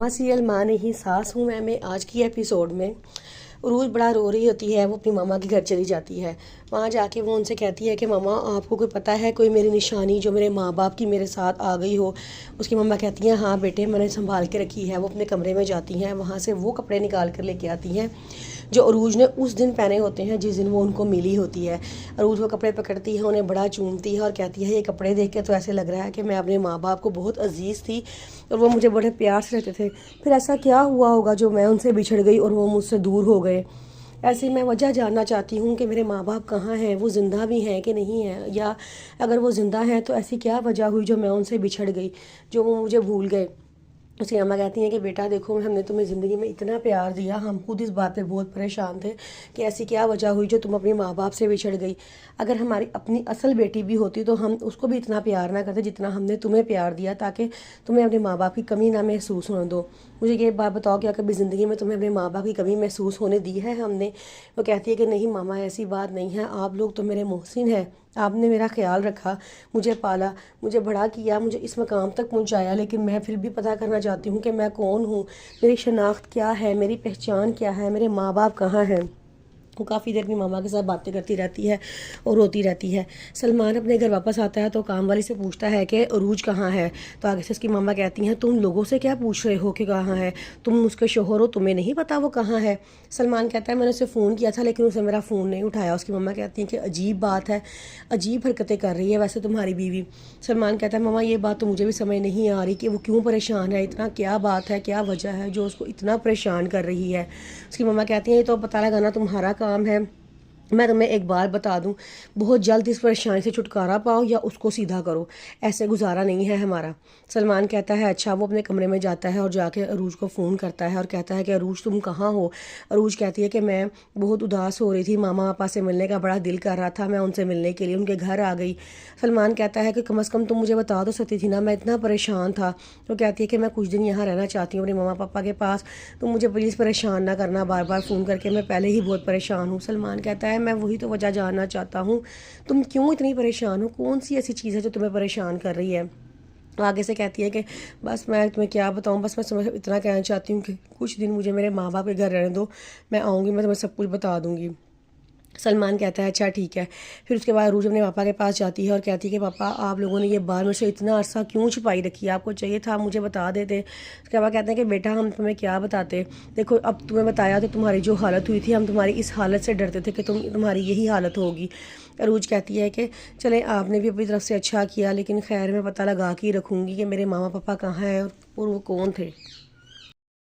Serial माँ नहीं सास हूँ मैं आज की एपिसोड में रोज़ बड़ा रो रही होती है। वो अपनी मामा के घर चली जाती है। वहाँ जाके वो उनसे कहती है कि मामा आपको कोई पता है कोई मेरी निशानी जो मेरे माँ बाप की मेरे साथ आ गई हो। उसकी मम्मा कहती हैं हाँ बेटे मैंने संभाल के रखी है। वो अपने कमरे में जाती हैं, वहाँ से वो कपड़े निकाल कर लेके आती हैं जो अरूज ने उस दिन पहने होते हैं जिस दिन वो उनको मिली होती है। अरूज वो कपड़े पकड़ती है, उन्हें बड़ा चूमती है और कहती है ये कपड़े देख के तो ऐसे लग रहा है कि मैं अपने माँ बाप को बहुत अजीज़ थी और वो मुझे बड़े प्यार से रहते थे। फिर ऐसा क्या हुआ होगा जो मैं उनसे बिछड़ गई और वो मुझसे दूर हो गए। ऐसे मैं वजह जानना चाहती हूँ कि मेरे माँ बाप कहाँ हैं, वो ज़िंदा भी हैं कि नहीं हैं, या अगर वो ज़िंदा हैं तो ऐसी क्या वजह हुई जो मैं उनसे बिछड़ गई, जो वो मुझे भूल गए। उसकी अम्मा कहती हैं कि बेटा देखो हमने तुम्हें ज़िंदगी में इतना प्यार दिया, हम खुद इस बात पे बहुत परेशान थे कि ऐसी क्या वजह हुई जो तुम अपने माँ बाप से बिछड़ गई। अगर हमारी अपनी असल बेटी भी होती तो हम उसको भी इतना प्यार ना करते जितना हमने तुम्हें प्यार दिया, ताकि तुम्हें अपने माँ बाप की कमी ना महसूस होने दो। मुझे ये बात बताओ क्या कभी ज़िंदगी में तुम्हें अपने माँ बाप की कमी महसूस होने दी है हमने। वो कहती है कि नहीं मामा ऐसी बात नहीं है, आप लोग तो मेरे मोहसिन हैं, आपने मेरा ख्याल रखा, मुझे पाला, मुझे बड़ा किया, मुझे इस मकाम तक पहुंचाया। लेकिन मैं फिर भी पता करना चाहती हूँ कि मैं कौन हूँ, मेरी शनाख्त क्या है, मेरी पहचान क्या है, मेरे माँ बाप कहाँ हैं। वो काफ़ी देर अपनी मामा के साथ बातें करती रहती है और रोती रहती है। सलमान अपने घर वापस आता है तो काम वाली से पूछता है कि अरूज कहाँ है। तो आगे से उसकी मामा कहती हैं तुम लोगों से क्या पूछ रहे हो कि कहाँ है, तुम उसके शोहर हो, तुम्हें नहीं पता वो कहाँ है। सलमान कहता है मैंने उसे फ़ोन किया था लेकिन उसे मेरा फ़ोन नहीं उठाया। उसकी मामा कहती हैं कि अजीब बात है, अजीब हरकतें कर रही है वैसे तुम्हारी बीवी। सलमान कहता है मामा ये बात तो मुझे भी समझ नहीं आ रही कि वो क्यों परेशान है, इतना क्या बात है, क्या वजह है जो उसको इतना परेशान कर रही है। उसकी मामा कहती हैं ये तो पता लगाना तुम्हारा काम है, मैं तुम्हें एक बार बता दूं, बहुत जल्द इस परेशानी से छुटकारा पाओ या उसको सीधा करो, ऐसे गुजारा नहीं है हमारा। सलमान कहता है अच्छा। वो अपने कमरे में जाता है और जाके अरूज को फ़ोन करता है और कहता है कि अरूज तुम कहाँ हो। अरूज कहती है कि मैं बहुत उदास हो रही थी, मामा पापा से मिलने का बड़ा दिल कर रहा था, मैं उनसे मिलने के लिए उनके घर आ गई। सलमान कहता है कि कम अज़ कम तुम मुझे बता तो सकती थी ना, मैं इतना परेशान था। वो कहती है कि मैं कुछ दिन यहाँ रहना चाहती हूँ अपने मामा पापा के पास, तुम मुझे प्लीज़ परेशान ना करना बार बार फ़ोन करके, मैं पहले ही बहुत परेशान हूँ। सलमान कहता है मैं वही तो वजह जानना चाहता हूँ, तुम क्यों इतनी परेशान हो, कौन सी ऐसी चीज़ है जो तुम्हें परेशान कर रही है। आगे से कहती है कि बस मैं तुम्हें क्या बताऊँ, बस मैं समझ इतना कहना चाहती हूँ कि कुछ दिन मुझे मेरे माँ बाप के घर रहने दो, मैं आऊँगी, मैं तुम्हें सब कुछ बता दूँगी। सलमान कहता है अच्छा ठीक है। फिर उसके बाद अरूज अपने पापा के पास जाती है और कहती है कि पापा आप लोगों ने ये बात मुझसे इतना अरसा क्यों छुपाई रखी है, आपको चाहिए था मुझे बता देते। उसके बाद कहते हैं कि बेटा हम तुम्हें क्या बताते, देखो अब तुम्हें बताया तो तुम्हारी जो हालत हुई थी, हम तुम्हारी इस हालत से डरते थे कि तुम्हारी यही हालत होगी। अरूज कहती है कि चलें आपने भी अपनी तरफ से अच्छा किया, लेकिन खैर मैं पता लगा के ही रखूँगी कि मेरे मामा पापा कहाँ हैं और वो कौन थे।